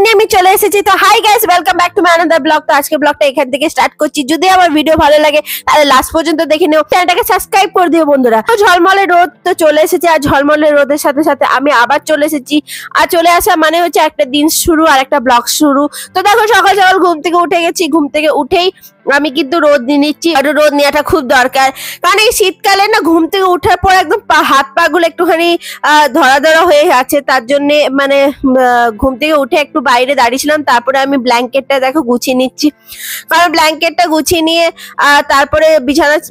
নিয়ে আমি চলে এসেছি। তো hi guys, welcome back to my another blog. তো আজকে ব্লগটা এখান থেকে স্টার্ট করছি। যদি আমার ভিডিও ভালো লাগে তাহলে লাস্ট পর্যন্ত দেখে নিও, চ্যানেলটাকে সাবস্ক্রাইব করে দিও বন্ধুরা। তো ঝলমলে রোদ তো চলে এসেছে, আর ঝলমলে রোদের সাথে সাথে আমি আবার চলে এসেছি। আর চলে আসা মানে হচ্ছে একটা দিন শুরু আর একটা ব্লগ শুরু। তো দেখো সকাল সকাল ঘুম থেকে উঠে গেছি। ঘুম থেকে উঠেই আমি কিন্তু রোদ নিয়ে নিচ্ছি, আর রোদ নেওয়াটা খুব দরকার, কারণ এই শীতকালে না ঘুম থেকে উঠার পর একদম হাত পা গুলো একটুখানি ধরা ধরা হয়ে আছে। তার জন্য মানে ঘুম থেকে উঠে একটু বাইরে দাঁড়িয়েছিলাম, তারপরে আমি ব্ল্যাঙ্কেটটা দেখো গুছিয়ে নিচ্ছি। কারণ ব্ল্যাঙ্কেটটা গুছিয়ে নিয়ে তারপরে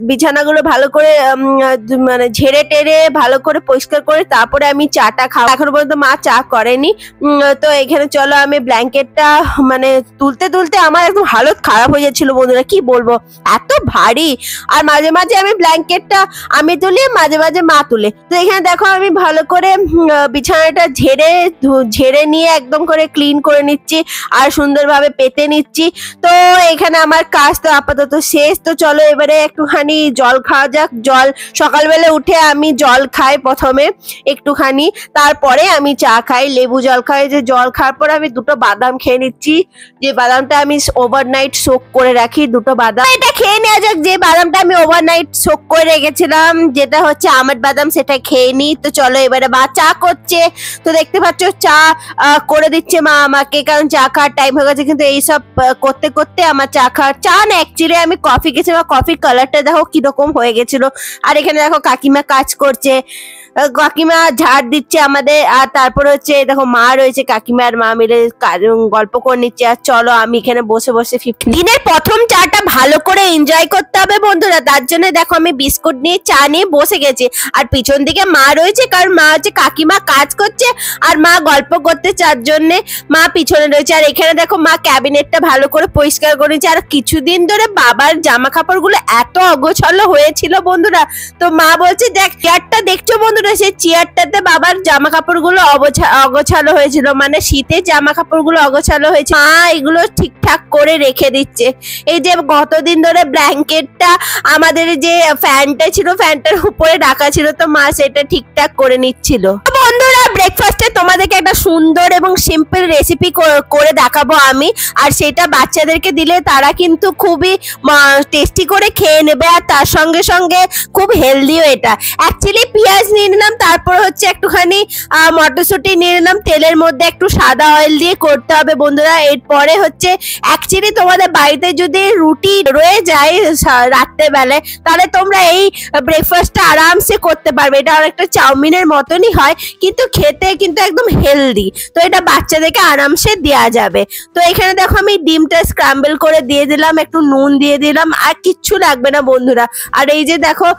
বিছানাগুলো ভালো করে মানে ঝেড়ে টেরে ভালো করে পরিষ্কার করে তারপরে আমি চাটা খাওয়া। এখনো পর্যন্ত মা চা করেনি। তো এখানে চলো আমি ব্ল্যাঙ্কেটটা মানে তুলতে তুলতে আমার একদম হালত খারাপ হয়ে যাচ্ছিল বন্ধুরা, কি বলবো, এত ভারী। আর মাঝে মাঝে আমি ব্ল্যাঙ্কেটটা আমি তুলি, মাঝে মাঝে মা তুলে। তো এখানে দেখো আমি ভালো করে বিছানাটা ঝেড়ে নিয়ে একদম করে ক্লিন করে নিচ্ছি আর সুন্দরভাবে পেতে নিচ্ছি। তো এখানে আমার কাজ তো আপাতত শেষ। তো চলো এবারে একটুখানি জল খাওয়া যাক। জল সকালবেলা উঠে আমি জল খাই প্রথমে একটুখানি, তারপরে আমি চা খাই, লেবু জল খাই। যে জল খাওয়ার পর আমি দুটো বাদাম খেয়ে নিচ্ছি, যে বাদামটা আমি ওভারনাইট সোক করে রাখি। দুটো বাদাম এটা খেয়ে নেওয়া যাক। যে বাদামটা আমি ওভারনাইট সোক করে রেখেছিলাম, যেটা হচ্ছে আমন্ড বাদাম, সেটা খেয়ে নি। তো চলো এবারে মা চা করছে। তো দেখতে পাচ্ছ চা করে দিচ্ছে মা আমাকে, কারণ চা খাওয়ার টাইম হয়ে গেছে। কিন্তু এইসব করতে করতে আমার চা না অ্যাকচুয়ালি আমি কফি খেয়েছিলাম। কফির কালারটা দেখো কিরকম হয়ে গেছিল। আর এখানে দেখো কাকিমা কাজ করছে, কাকিমা ঝাড় দিচ্ছে আমাদের। আর তারপর হচ্ছে দেখো মা রয়েছে, কাকিমা আর মা মিলে গল্প করে নিচ্ছে। আর চলো আমি এখানে বসে বসে দিনের প্রথম চাটা ভালো করে এনজয় করতে হবে বন্ধুরা। তার জন্য দেখো আমি বিস্কুট নিয়ে চা নিয়ে বসে গেছি, আর পিছন দিকে মা রয়েছে, কারণ মা হচ্ছে কাকিমা কাজ করছে আর মা গল্প করতে, চার জন্য মা পিছনে রয়েছে। আর এখানে দেখো মা ক্যাবিনেটটা ভালো করে পরিষ্কার করেছে। আর কিছুদিন ধরে বাবার জামা কাপড় গুলো এত অগোছালো হয়েছিল বন্ধুরা। তো মা বলছে দেখ চেয়ারটা দেখছো বন্ধুরা, সেই চেয়ারটাতে বাবার জামা কাপড় গুলো অগোছালো হয়েছিল, মানে শীতের জামা কাপড় গুলো অগোছালো হয়েছে। মা এগুলো ঠিকঠাক করে রেখে দিচ্ছে। এই যে গতদিন ধরে ব্ল্যাঙ্কেটটা আমাদের যে ফ্যানটা ছিল, ফ্যানটার উপরে রাখা ছিল, তো মা সেটা ঠিকঠাক করে নিচ্ছিল। বন্ধুরা ব্রেকফাস্টে তোমাদেরকে একটা সুন্দর এবং সিম্পল রেসিপি করে দেখাবো আমি, আর সেটা বাচ্চাদেরকে দিলে তারা কিন্তু খুবই টেস্টি করে খেয়ে নেবে। আর তার সঙ্গে সঙ্গে খুব হেলদিও। এটা অ্যাকচুয়ালি পেঁয়াজ নিয়ে নিলাম, তারপর হচ্ছে একটুখানি মটরশুঁটি নিয়ে নিলাম, তেলের মধ্যে একটু সাদা অয়েল দিয়ে করতে হবে বন্ধুরা। এরপরে হচ্ছে অ্যাকচুয়ালি তোমাদের বাড়িতে যদি রুটি রয়ে যায় রাত্রেবেলায়, তাহলে তোমরা এই ব্রেকফাস্টটা আরামসে করতে পারবে। এটা অনেকটা চাউমিনের মতনই হয়, কিন্তু খেতে কিন্তু একদম হেলদি। তো এটা বাচ্চাদেরকে আরামসে দেওয়া যাবে। তো এখানে দেখো আমি ডিমটা স্ক্রাম্বল করে দিয়ে দিলাম, একটু নুন দিয়ে দিলাম, আর কিচ্ছু লাগবে না বন্ধুরা। আর এই যে দেখো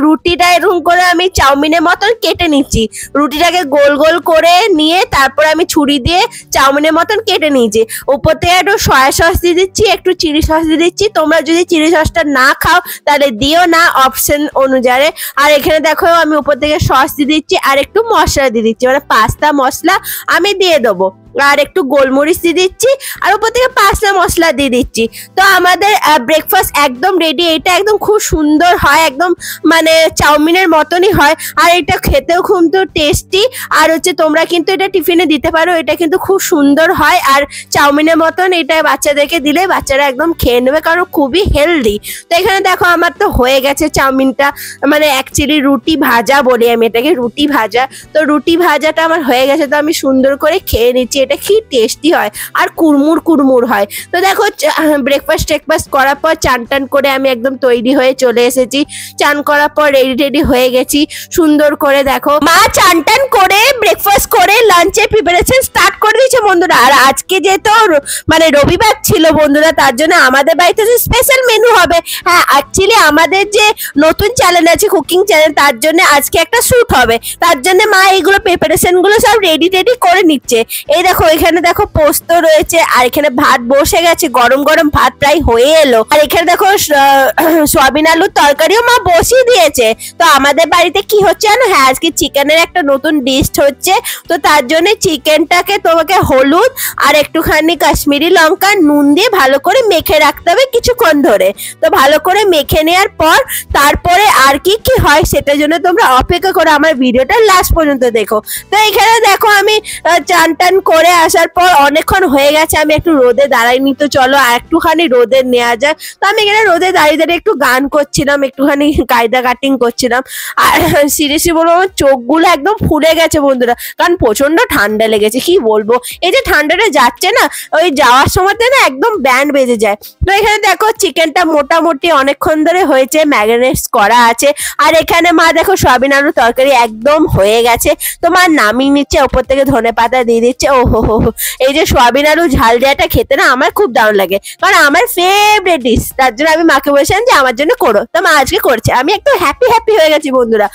রুটিটা এরকম করে আমি চাউমিনের মতন কেটে নিচ্ছি। রুটিটাকে গোল গোল করে নিয়ে তারপর আমি ছুরি দিয়ে চাউমিনের মতন কেটে নিয়েছি। উপর থেকে একটু সয়া সস দিয়ে দিচ্ছি, একটু চিলি সস দিয়ে দিচ্ছি। তোমরা যদি চিলি সসটা না খাও তাহলে দিও না, অপশন অনুযায়ী। আর এখানে দেখো আমি উপর থেকে সস দিয়ে দিচ্ছি, আর একটু মশলা দিয়ে দিচ্ছি, মানে পাস্তা মশলা আমি দিয়ে দেবো, আর একটু গোলমরিচ দিয়ে দিচ্ছি, আর উপর থেকে পাস্তা মশলা দিয়ে দিচ্ছি। তো আমাদের ব্রেকফাস্ট একদম রেডি। এটা একদম খুব সুন্দর হয়, একদম মানে চাউমিনের মতনই হয়। আর এটা খেতেও খুব টেস্টি। আর হচ্ছে তোমরা কিন্তু এটা টিফিনে দিতে পারো, এটা কিন্তু খুব সুন্দর হয়। আর চাউমিনের মতন এটা বাচ্চাদেরকে দিলে বাচ্চারা একদম খেয়ে নেবে, কারণ খুবই হেলদি। তো এখানে দেখো আমার তো হয়ে গেছে চাউমিনটা, মানে অ্যাকচুয়ালি রুটি ভাজা বলি আমি এটাকে, রুটি ভাজা। তো রুটি ভাজাটা আমার হয়ে গেছে, তো আমি সুন্দর করে খেয়ে নিচ্ছি। এটা কি টেস্টি হয় আর কুড়মুড় কুড়মুড় হয়। তো দেখো ব্রেকফাস্ট করার পর চান টান করে আমি একদম তৈরি হয়ে চলে এসেছি। চান করার পর রেডি হয়ে গেছি সুন্দর করে। দেখো মা চান টান করে ব্রেকফাস্ট করে লাঞ্চের প্রিপারেশন স্টার্ট করে দিয়েছে বন্ধুরা। আর আজকে যেহেতু মানে রবিবার ছিল বন্ধুরা, তার জন্য আমাদের বাড়িতে যে স্পেশাল মেনু হবে। হ্যাঁ অ্যাকচুয়ালি আমাদের যে নতুন চ্যানেল আছে কুকিং চ্যানেল, তার জন্য আজকে একটা শুট হবে। তার জন্য মা এইগুলো প্রিপারেশন গুলো সব রেডি করে নিচ্ছে। এই দেখো এখানে দেখো পোস্ত রয়েছে, আর এখানে ভাত বসে গেছে, গরম গরম ভাত প্রায় হয়ে এলো। আর এখানে দেখো সয়াবিন আলুর তরকারিও মা বসিয়ে দিয়েছে। তো আমাদের বাড়িতে কি হচ্ছে জানো, হ্যাঁ আজকে চিকেনের একটা নতুন ডিশ হচ্ছে। তো তার জন্য চিকেনটাকে তোমাকে হলুদ আর একটুখানি কাশ্মীরি লঙ্কা নুন দিয়ে ভালো করে মেখে রাখতে হবে কিছুক্ষণ ধরে। তো ভালো করে মেখে নেওয়ার পর তারপরে আর কি কি হয় সেটার জন্য তোমরা অপেক্ষা করে আমার ভিডিওটা লাস্ট পর্যন্ত দেখো। তো এখানে দেখো আমি চান টান করে আসার পর অনেকক্ষণ হয়ে গেছে, আমি একটু রোদে দাঁড়াইনি। তো চলো আর একটুখানি রোদে নেওয়া যায়। তো আমি এখানে রোদে দাঁড়িয়ে দাঁড়িয়ে একটু গান করছিলাম, একটুখানি কায়দা কাটিং করছিলাম। আর সিরিয়াসলি বলবো আমার চোখগুলো একদম ফুলে গেছে বন্ধুরা, কারণ প্রচন্ড ঠান্ডা লেগেছে। কি বলবো, এই যে ঠান্ডাটা যাচ্ছে না, ওই যাওয়ার সময়তে না একদম ব্যান্ড বেজে যায়। তো এখানে দেখো চিকেনটা মোটামুটি অনেকক্ষণ ধরে হয়েছে, ম্যারিনেট করা আছে। আর এখানে মা দেখো সয়াবিন আলুর তরকারি একদম হয়ে গেছে। তো মা নামিয়ে নিচ্ছে, ওপর থেকে ধনে পাতা দিয়ে দিচ্ছে। ও হো হো, এই যে সয়াবিন আলু ঝাল দেওয়াটা খেতে না আমার খুব দারুণ লাগে, কারণ আমার ফেভারিট ডিশ। তার জন্য আমি মাকে বলছিলাম যে আমার জন্য করো, তো মা আজকে করছে। আমি একটু হ্যাপি হ্যাপি হয়ে গেছি বন্ধুরা।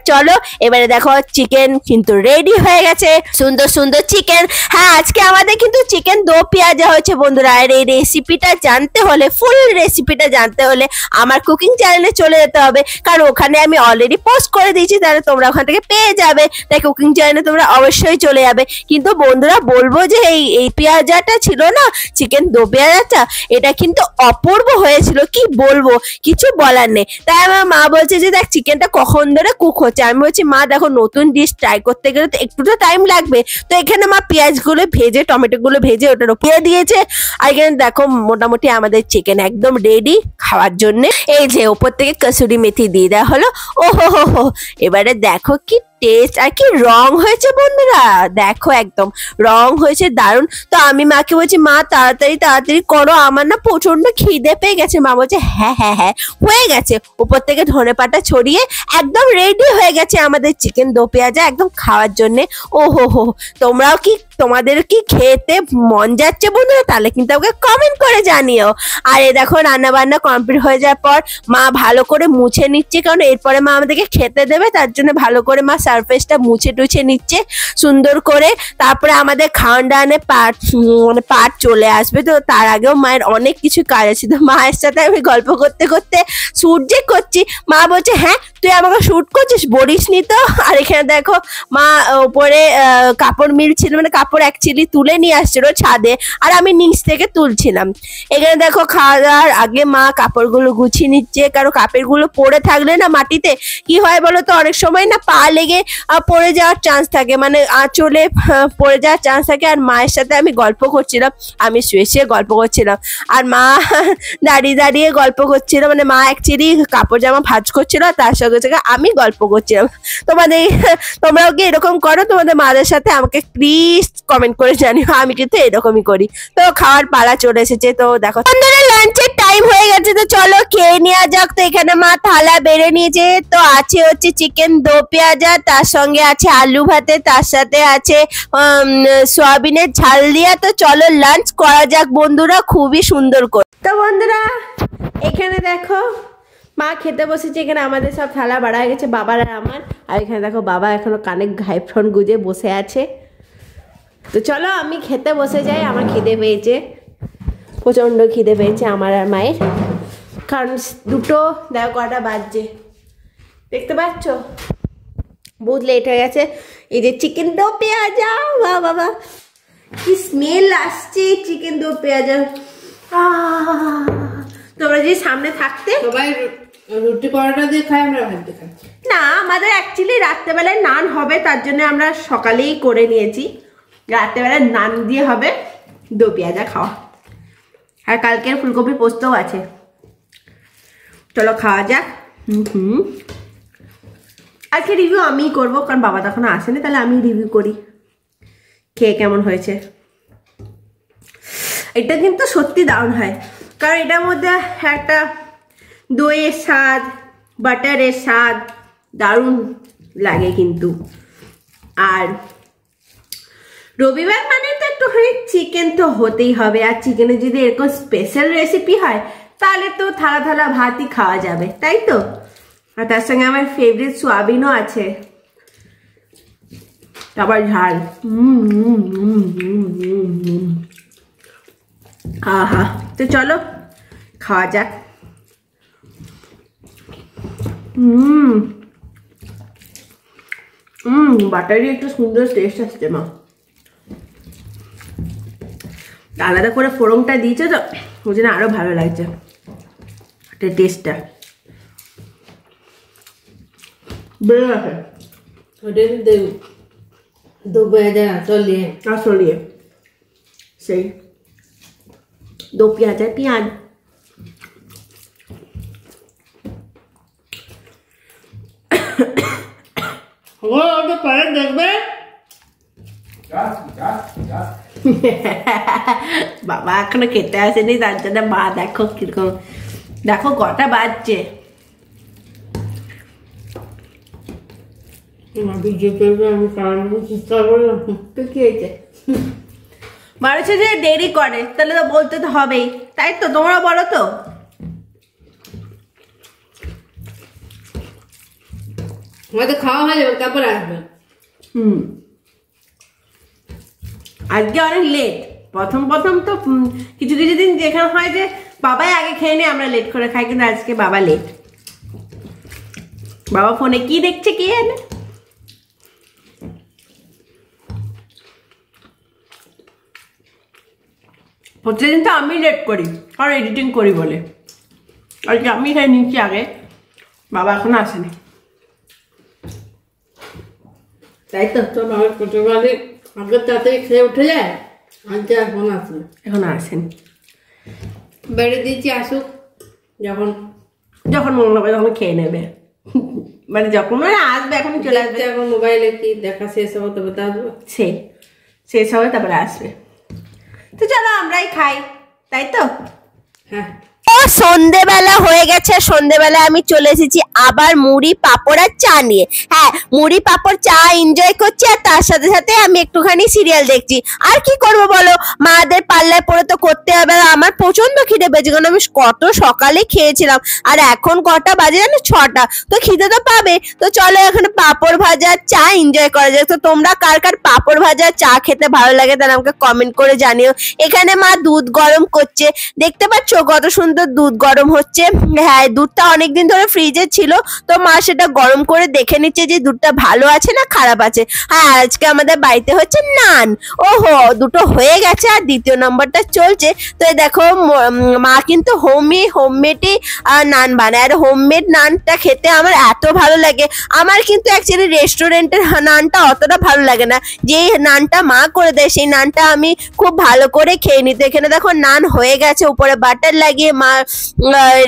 চলো এবারে দেখো চিকেন কিন্তু রেডি হয়ে গেছে, সুন্দর সুন্দর চিকেন। হ্যাঁ, আজকে আমাদের কিন্তু চিকেন দো পেঁয়াজা হয়েছে বন্ধুরা। আর এই রেসিপিটা জানতে হলে, ফুল রেসিপিটা জানতে হলে আমার কুকিং চ্যানেলে চলে যেতে হবে, কারণ ওখানে আমি অলরেডি পোস্ট করে দিয়েছি, তাহলে তোমরা ওখান থেকে পেয়ে যাবে। তাই কুকিং চ্যানেলে তোমরা অবশ্যই চলে যাবে। কিন্তু বন্ধুরা বলবো যে এই পেঁয়াজাটা ছিল না, চিকেন দো পেঁয়াজাটা, এটা কিন্তু অপূর্ব হয়েছিল, কি বলবো, কিছু বলার নেই। তাই আমার মা বলছে যে দেখ চিকেনটা কখন ধরে কুক হচ্ছে। আমি বলছি মা দেখো নতুন ডিশ ট্রাই করতে গেলে তো একটু তো টাইম লাগবে। তো এখানে মা পেঁয়াজগুলো ভেজে, টমেটো গুলো ভেজে ওটার উপরে দিয়েছে। আর এখানে দেখো মোটামুটি আমাদের চিকেন একদম রেডি খাওয়ার জন্য। এই যে উপর থেকে কসুরি মেথি দিয়ে দেওয়া হলো। ও হো হো হো, এবারে দেখো কি টেস্ট আর কি রং হয়েছে বন্ধুরা, দেখো একদম রং হয়েছে দারুণ। তো আমি মাকে বলছি মা তাড়াতাড়ি তাড়াতাড়ি করো, আমার না প্রচন্ড খিদে পেয়ে গেছে। মা বলছে হ্যাঁ হ্যাঁ হ্যাঁ হয়ে গেছে। উপর থেকে ধনে পাতা ছড়িয়ে একদম রেডি হয়ে গেছে আমাদের চিকেন দো পেঁয়াজা একদম খাওয়ার জন্যে। ও হো হো, তোমরাও কি, তোমাদের কি খেতে মন যাচ্ছে বন্ধুরা? তাহলে কিন্তু আমাকে কমেন্ট করে জানিও। আর এই দেখো রান্না বান্না কমপ্লিট হয়ে যাওয়ার পর মা ভালো করে মুছে নিচ্ছে, কারণ এরপরে মা আমাদেরকে খেতে দেবে, তার জন্য ভালো করে মা সারফেসটা মুছে টুছে নিচ্ছে সুন্দর করে। তারপরে আমাদের খাওয়ান দাওয়ানের পার্ট চলে আসবে। তো তার আগেও মায়ের অনেক কিছু কাজ আছে। তো মায়ের সাথে আমি গল্প করতে করতে শুট যে করছি, মা বলছে হ্যাঁ তুই আমাকে শুট করছিস, বলিস নি তো। আর এখানে দেখো মা উপরে কাপড় মিলছিল, মানে কাপড় অ্যাকচুয়ালি তুলে নিয়ে আসছিল ছাদে, আর আমি নিচ থেকে তুলছিলাম। এখানে দেখো খাওয়া দাওয়ার আগে মা কাপড়গুলো গুছিয়ে নিচ্ছে, কারণ কাপড়গুলো পরে থাকলে না মাটিতে কি হয় বলো তো, অনেক সময় না পা লেগে পড়ে যাওয়ার চান্স থাকে, মানে আঁচলে পড়ে যাওয়ার চান্স থাকে। আর মায়ের সাথে আমি গল্প করছিলাম, আমি শুয়ে শুয়ে গল্প করছিলাম, আর মা দাঁড়িয়ে দাঁড়িয়ে গল্প করছিল। মানে মা অ্যাকচুয়ালি কাপড় জামা ভাঁজ করছিল, তার সঙ্গে সঙ্গে আমি গল্প করছিলাম। তোমরাও কি এরকম করো তোমাদের মাদের সাথে? আমাকে প্লিজ কমেন্ট করে জানিও, আমি কিন্তু এরকমই করি। তো খাওয়ার পালা চলে এসেছে। তো দেখো লাঞ্চের টাইম হয়ে গেছে, তো চলো খেয়ে নেওয়া যাক। তো এখানে মা থালা বেড়ে নিয়েছে। তো আছে হচ্ছে চিকেন দো পেঁয়াজা, তার সঙ্গে আছে আলু ভাতে, তার সাথে আছে সয়াবিনের ঝাল দিয়া। তো চলো লাঞ্চ করা যাক বন্ধুরা, খুবই সুন্দর করে। তো বন্ধুরা এখানে দেখো মা খেতে বসেছে। এখানে আমাদের সব থালা বাড়া হয়ে গেছে, বাবার আর আমার। আর এখানে দেখো বাবা এখনো কানে হেডফোন গুঁজে বসে আছে। তো চলো আমি খেতে বসে যাই, আমার খিদে পেয়েছে, প্রচণ্ড খিদে পেয়েছে আমার আর মায়ের, কারণ দুটো দেখো কটা বাজছে, দেখতে পাচ্ছ বহুত লেট হয়ে গেছে। এই যে চিকেন দো পেঁয়াজা, বাহ বাবা কি স্মেল আসছে চিকেন দো পেঁয়াজা। তোমরা যদি সামনে থাকতে, সবাই রুটি পরোটা দিয়ে খাই, আমরা ভাত দিয়ে খাই না। আমাদের অ্যাকচুয়ালি রাত্রেবেলায় নান হবে, তার জন্য আমরা সকালেই করে নিয়েছি। রাত্রেবেলায় নান দিয়ে হবে দো পেঁয়াজা খাওয়া, আর কালকের ফুলকপি পোস্তও আছে। চলো খাওয়া যাক। আজকে রিভিউ আমিই করবো, কারণ বাবা তখন আসেনি, তাহলে আমি রিভিউ করি খেয়ে কেমন হয়েছে। এটা কিন্তু সত্যি দারুণ হয়, কারণ এটার মধ্যে একটা দইয়ের স্বাদ, বাটারের স্বাদ দারুণ লাগে কিন্তু। আর রবিবার মানে তো একটুখানি চিকেন তো হতেই হবে, আর চিকেনের যদি এরকম স্পেশাল রেসিপি হয় তাহলে তো থালা থালা ভাতই খাওয়া যাবে, তাই তো। আর তার সঙ্গে আমার ফেভারিট সোয়াবিনও আছে, আবার ঝাল। আহা, তো চলো খাওয়া যাক। বাটারি একটা সুন্দর টেস্ট আসছে মা। আলাদা করে ফোড়নটা দিয়েছে তো ওই জন্য আরো ভালো লাগছে টেস্টটা। বেড়ে গেছে ওটা दो चलिए सही 2 प्याज है प्याज দেখবে বাবা এখনো খেতে আসেনি তার জন্য মা দেখো কিরকম দেখো কটা বাজছে মানুষ যে দেরি করে তাহলে তো বলতে তো হবেই তাই তো তোমরা বলো তো আমাদের খাওয়া হয়ে যাবে তারপর আসবে আজকে অনেক লেট প্রথম তো কিছু দিন যেখানে হয় যে বাবাই আগে খেয়ে নিয়ে আমরা লেট করে খাই কিন্তু আজকে বাবা লেট বাবা ফোনে কি দেখছে কে জানে প্রতিদিন তো আমি লেট করি আর এডিটিং করি বলে আজকে আমি খাই নিচ্ছি আগে বাবা এখনো আসেনি তাই তো তোর বাবার ছোটবেলায় আগে তাড়াতাড়ি খেয়ে উঠে যায় আজকে এখন আসেনি বেড়ে দিয়েছি আসুক যখন মনে হবে তখন খেয়ে নেবে মানে যখন আসবে এখন চলে আসবে এখন মোবাইলে কি দেখা শেষ হবে তবে তো আসবে শেষ হবে তারপরে আসবে তো চলো আমরাই খাই তাই তো হ্যাঁ ও সন্ধ্যেবেলা হয়ে গেছে সন্ধ্যেবেলা আমি চলে এসেছি আবার মুড়ি পাপড় আর চা নিয়ে হ্যাঁ মুড়ি পাপড় চা এনজয় করছি আর তার সাথে সাথে আমি একটুখানি সিরিয়াল দেখছি আর কি করব বলো মাদের পাল্লায় পড়ে তো করতে হবে আমার প্রচন্ড খিদে পেয়েছে কারণ আমি কত সকালে খেয়েছিলাম আর এখন কটা বাজে জানো 6টা তো খিদে তো পাবে তো চলো এখানে পাপড় ভাজা চা এনজয় করা যায় তো তোমরা কার কার পাপড় ভাজা চা খেতে ভালো লাগে তাহলে আমাকে কমেন্ট করে জানিও এখানে মা দুধ গরম করছে দেখতে পাচ্ছ কত সুন্দর দুধ গরম হচ্ছে হ্যাঁ দুধটা অনেকদিন ধরে ফ্রিজে ছিল তো মা সেটা গরম করে দেখে নিচ্ছে যে দুধটা ভালো আছে না খারাপ আছে হ্যাঁ আজকে আমাদের বাড়িতে হচ্ছে নান ওহো দুটো হয়ে গেছে আর দ্বিতীয় নম্বরটা চলছে তো দেখো মা কিন্তু হোমমেডই নান বানায় আর হোমমেড নানটা খেতে আমার এত ভালো লাগে আমার কিন্তু অ্যাকচুয়ালি রেস্টুরেন্টের নানটা অতটা ভালো লাগে না যে নানটা মা করে দেয় সেই নানটা আমি খুব ভালো করে খেয়ে নিতে এখানে দেখো নান হয়ে গেছে উপরে বাটার লাগিয়ে মা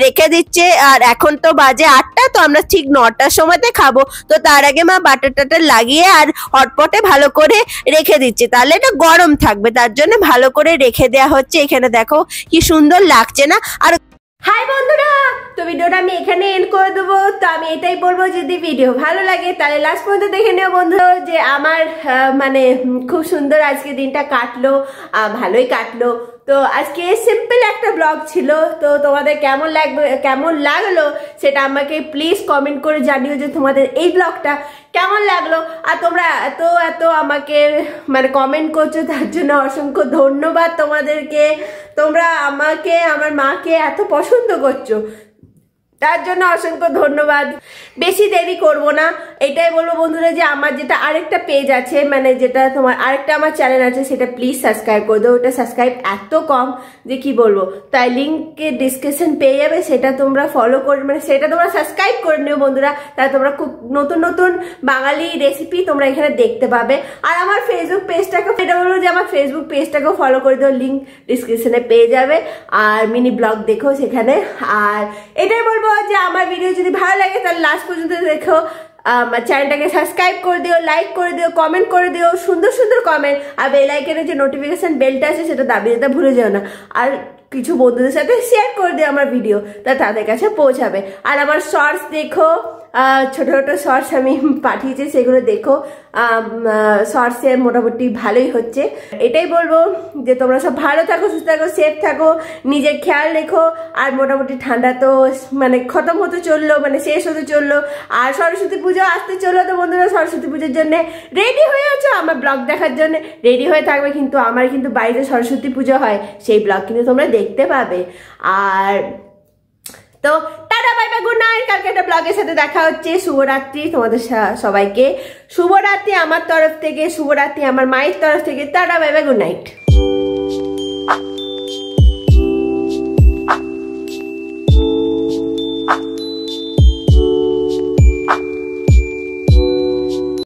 রেখে দিচ্ছে আর এখন তো বাজে 8টা তো আমরা ঠিক 9টার সময়তে খাবো তো তার আগে মা বাটার টাটার লাগিয়ে আর হটপটে ভালো করে রেখে দিচ্ছে তাহলে এটা গরম থাকবে তার জন্য ভালো করে রেখে দেওয়া হচ্ছে এখানে দেখো কি সুন্দর লাগছে না আর হাই বন্ধুরা তো ভিডিওটা আমি এখানে এন্ড করে দেবো তো আমি এটাই বলবো যদি ভিডিও ভালো লাগে তাহলে লাস্ট পর্যন্ত দেখে নিও বন্ধুরা যে আমার মানে খুব সুন্দর আজকে দিনটা কাটলো ভালোই কাটলো তো আজকে সিম্পল একটা ব্লগ ছিল তো তোমাদের কেমন লাগলো সেটা আমাকে প্লিজ কমেন্ট করে জানিও যে তোমাদের এই ব্লগটা কেমন লাগলো আর তোমরা এত আমাকে মানে কমেন্ট করছো তার জন্য অসংখ্য ধন্যবাদ তোমাদেরকে তোমরা আমাকে আমার মাকে এত পছন্দ করছো তার জন্য অসংখ্য ধন্যবাদ বেশি দেরি করব না এটাই বলবো বন্ধুরা যে আমার যেটা আরেকটা পেজ আছে মানে যেটা তোমার আরেকটা আমার চ্যানেল আছে সেটা প্লিজ সাবস্ক্রাইব করে দাও ওটা সাবস্ক্রাইব এত কম যে কি বলবো তাই লিঙ্কে ডিসক্রিপশন পেয়ে যাবে সেটা তোমরা ফলো করে মানে সেটা তোমরা সাবস্ক্রাইব করে নিও বন্ধুরা তাই তোমরা খুব নতুন বাঙালি রেসিপি তোমরা এখানে দেখতে পাবে আর আমার ফেসবুক পেজটাকে এটা বলবো যে আমার ফেসবুক পেজটাকেও ফলো করে দাও লিঙ্ক ডিসক্রিপশনে পেয়ে যাবে আর মিনি ব্লগ দেখো সেখানে আর এটাই বলবো যে আমার ভিডিও যদি ভালো লাগে তাহলে লাস্ট পর্যন্ত দেখো আমার চ্যানেলটাকে সাবস্ক্রাইব করে দিও লাইক করে দিও কমেন্ট করে দিও সুন্দর কমেন্ট আর বেল আইকনের যে নোটিফিকেশন বেলটা আছে সেটা দাবিয়ে দিতে ভুলে যেও না আর কিছু বন্ধুদের সাথে শেয়ার করে দিও আমার ভিডিও তা তাদের কাছে পৌঁছাবে আর আমার শর্টস দেখো ছোট শর্টস আমি পাঠিয়েছি সেগুলো দেখো শর্টসে মোটামুটি ভালোই হচ্ছে এটাই বলবো যে তোমরা সব ভালো থাকো সুস্থ থাকো সেফ থাকো নিজের খেয়াল রেখো আর মোটামুটি ঠান্ডা তো মানে খতম হতে চললো মানে শেষ হতে চললো আর সরস্বতী পুজো আসতে চললো তো বন্ধুরা সরস্বতী পুজোর জন্য রেডি হয়ে আছো আমার ব্লগ দেখার জন্য রেডি হয়ে থাকবে কিন্তু আমার কিন্তু বাড়িতে সরস্বতী পুজো হয় সেই ব্লগ কিন্তু তোমরা দেখতে পাবে আর তো tata bye bye good night কালকে একটা ব্লগের সাথে দেখা হচ্ছে শুভরাত্রি তোমাদের সবাইকে শুভরাত্রি আমার তরফ থেকে শুভরাত্রি আমার মায়ের তরফ থেকে tata bye bye good night